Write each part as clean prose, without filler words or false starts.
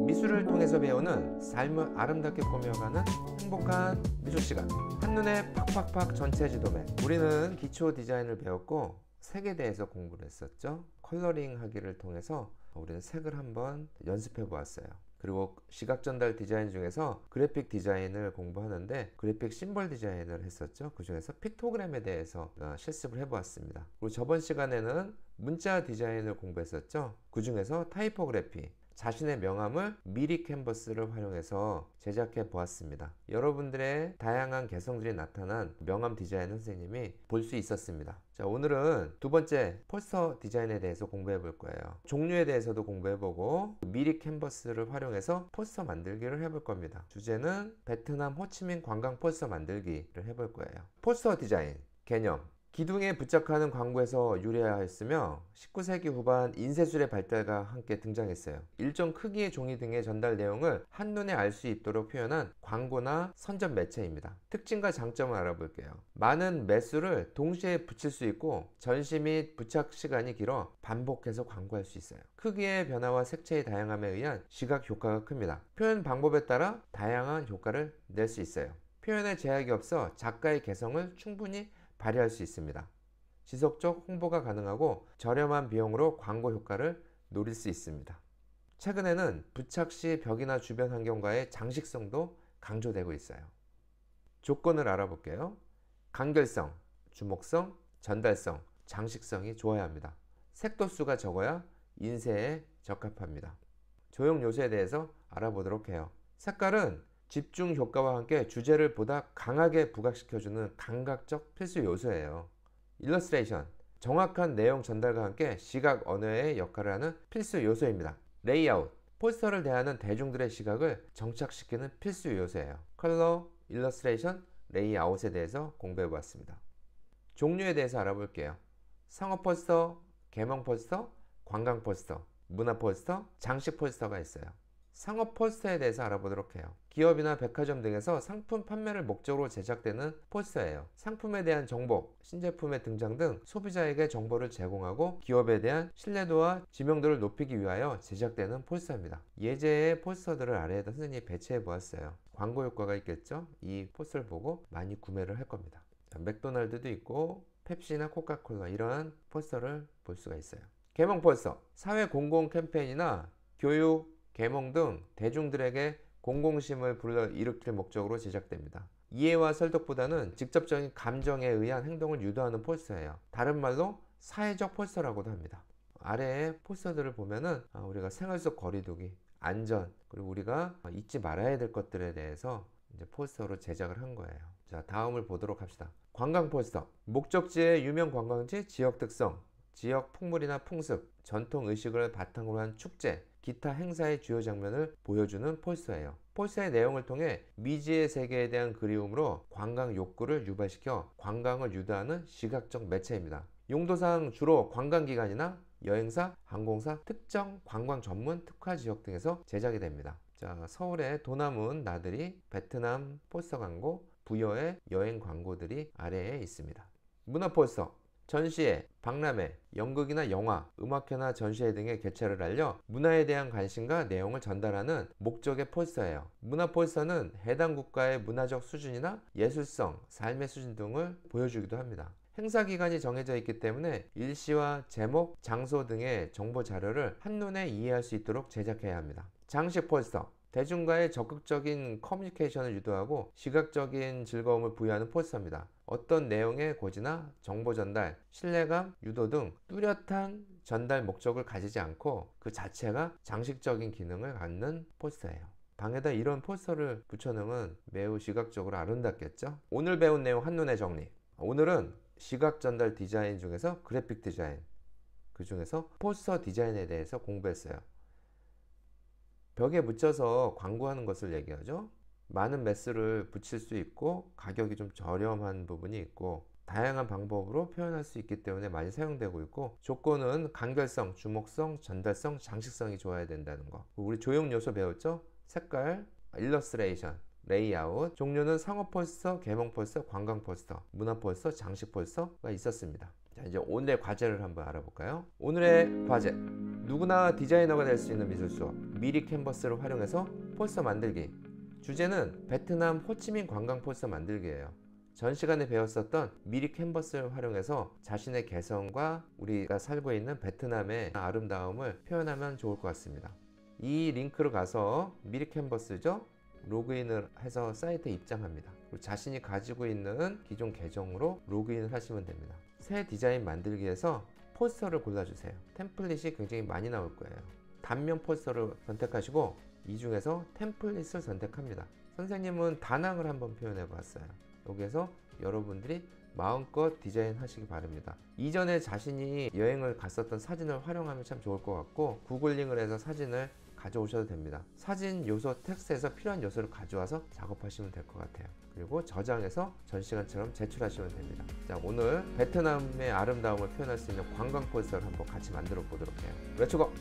미술을 통해서 배우는 삶을 아름답게 꾸며가는 행복한 미술 시간. 한눈에 팍팍팍 전체 지도매. 우리는 기초 디자인을 배웠고 색에 대해서 공부를 했었죠. 컬러링 하기를 통해서 우리는 색을 한번 연습해 보았어요. 그리고 시각 전달 디자인 중에서 그래픽 디자인을 공부하는데 그래픽 심벌 디자인을 했었죠. 그 중에서 픽토그램에 대해서 실습을 해 보았습니다. 그리고 저번 시간에는 문자 디자인을 공부했었죠. 그 중에서 타이포그래피, 자신의 명함을 미리 캔버스를 활용해서 제작해 보았습니다. 여러분들의 다양한 개성들이 나타난 명함 디자인 선생님이 볼 수 있었습니다. 자, 오늘은 두 번째 포스터 디자인에 대해서 공부해 볼 거예요. 종류에 대해서도 공부해 보고 미리 캔버스를 활용해서 포스터 만들기를 해볼 겁니다. 주제는 베트남 호치민 관광 포스터 만들기를 해볼 거예요. 포스터 디자인 개념. 기둥에 부착하는 광고에서 유래하였으며 19세기 후반 인쇄술의 발달과 함께 등장했어요. 일정 크기의 종이 등의 전달 내용을 한눈에 알 수 있도록 표현한 광고나 선전 매체입니다. 특징과 장점을 알아볼게요. 많은 매수를 동시에 붙일 수 있고 전시 및 부착 시간이 길어 반복해서 광고할 수 있어요. 크기의 변화와 색채의 다양함에 의한 시각 효과가 큽니다. 표현 방법에 따라 다양한 효과를 낼 수 있어요. 표현에 제약이 없어 작가의 개성을 충분히 발휘할 수 있습니다. 지속적 홍보가 가능하고 저렴한 비용으로 광고 효과를 노릴 수 있습니다. 최근에는 부착 시 벽이나 주변 환경과의 장식성도 강조되고 있어요. 조건을 알아볼게요. 간결성, 주목성, 전달성, 장식성이 좋아야 합니다. 색도수가 적어야 인쇄에 적합합니다. 조형 요소에 대해서 알아보도록 해요. 색깔은 집중 효과와 함께 주제를 보다 강하게 부각시켜주는 감각적 필수 요소예요. 일러스트레이션, 정확한 내용 전달과 함께 시각 언어의 역할을 하는 필수 요소입니다. 레이아웃, 포스터를 대하는 대중들의 시각을 정착시키는 필수 요소예요. 컬러, 일러스트레이션, 레이아웃에 대해서 공부해 보았습니다. 종류에 대해서 알아볼게요. 상업 포스터, 개몽 포스터, 관광 포스터, 문화 포스터, 장식 포스터가 있어요. 상업 포스터에 대해서 알아보도록 해요. 기업이나 백화점 등에서 상품 판매를 목적으로 제작되는 포스터예요. 상품에 대한 정보, 신제품의 등장 등 소비자에게 정보를 제공하고 기업에 대한 신뢰도와 지명도를 높이기 위하여 제작되는 포스터입니다. 예제의 포스터들을 아래에다 선생님이 배치해 보았어요. 광고 효과가 있겠죠? 이 포스터를 보고 많이 구매를 할 겁니다. 자, 맥도날드도 있고 펩시나 코카콜라 이러한 포스터를 볼 수가 있어요. 개몽 포스터, 사회 공공 캠페인이나 교육, 계몽 등 대중들에게 공공심을 불러일으킬 목적으로 제작됩니다. 이해와 설득보다는 직접적인 감정에 의한 행동을 유도하는 포스터예요. 다른 말로 사회적 포스터라고도 합니다. 아래의 포스터들을 보면은 우리가 생활 속 거리두기, 안전, 그리고 우리가 잊지 말아야 될 것들에 대해서 이제 포스터로 제작을 한 거예요. 자, 다음을 보도록 합시다. 관광 포스터, 목적지의 유명 관광지, 지역 특성, 지역 풍물이나 풍습, 전통 의식을 바탕으로 한 축제, 기타 행사의 주요 장면을 보여주는 포스터예요. 포스터의 내용을 통해 미지의 세계에 대한 그리움으로 관광 욕구를 유발시켜 관광을 유도하는 시각적 매체입니다. 용도상 주로 관광기관이나 여행사, 항공사, 특정 관광 전문 특화 지역 등에서 제작이 됩니다. 자, 서울의 도남은 나들이, 베트남 포스터 광고, 부여의 여행 광고들이 아래에 있습니다. 문화 포스터, 전시회, 박람회, 연극이나 영화, 음악회나 전시회 등의 개최를 알려 문화에 대한 관심과 내용을 전달하는 목적의 포스터예요. 문화 포스터는 해당 국가의 문화적 수준이나 예술성, 삶의 수준 등을 보여주기도 합니다. 행사 기간이 정해져 있기 때문에 일시와 제목, 장소 등의 정보 자료를 한눈에 이해할 수 있도록 제작해야 합니다. 장식 포스터, 대중과의 적극적인 커뮤니케이션을 유도하고 시각적인 즐거움을 부여하는 포스터입니다. 어떤 내용의 고지나 정보 전달, 신뢰감, 유도 등 뚜렷한 전달 목적을 가지지 않고 그 자체가 장식적인 기능을 갖는 포스터예요. 방에다 이런 포스터를 붙여놓으면 매우 시각적으로 아름답겠죠? 오늘 배운 내용 한눈에 정리. 오늘은 시각 전달 디자인 중에서 그래픽 디자인, 그 중에서 포스터 디자인에 대해서 공부했어요. 벽에 붙여서 광고하는 것을 얘기하죠. 많은 매스를 붙일 수 있고 가격이 좀 저렴한 부분이 있고 다양한 방법으로 표현할 수 있기 때문에 많이 사용되고 있고, 조건은 간결성, 주목성, 전달성, 장식성이 좋아야 된다는 거. 우리 조형 요소 배웠죠? 색깔, 일러스트레이션, 레이아웃. 종류는 상업 포스터, 개몽 포스터, 관광 포스터, 문화 포스터, 장식 포스터가 있었습니다. 자, 이제 오늘의 과제를 한번 알아볼까요? 오늘의 과제, 누구나 디자이너가 될 수 있는 미술 수업 미리 캔버스를 활용해서 폴스터 만들기. 주제는 베트남 호치민 관광 폴스터 만들기예요. 전 시간에 배웠었던 미리 캔버스를 활용해서 자신의 개성과 우리가 살고 있는 베트남의 아름다움을 표현하면 좋을 것 같습니다. 이 링크로 가서 미리 캔버스죠, 로그인을 해서 사이트에 입장합니다. 그리고 자신이 가지고 있는 기존 계정으로 로그인을 하시면 됩니다. 새 디자인 만들기에서 포스터를 골라주세요. 템플릿이 굉장히 많이 나올 거예요. 단면 포스터를 선택하시고 이 중에서 템플릿을 선택합니다. 선생님은 다낭을 한번 표현해 봤어요. 여기에서 여러분들이 마음껏 디자인 하시기 바랍니다. 이전에 자신이 여행을 갔었던 사진을 활용하면 참 좋을 것 같고, 구글링을 해서 사진을 가져오셔도 됩니다. 사진 요소 텍스트에서 필요한 요소를 가져와서 작업하시면 될 것 같아요. 그리고 저장해서 전시관처럼 제출하시면 됩니다. 자, 오늘 베트남의 아름다움을 표현할 수 있는 관광 포스터를 한번 같이 만들어 보도록 해요. 외치고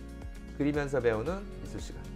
그리면서 배우는 미술 시간.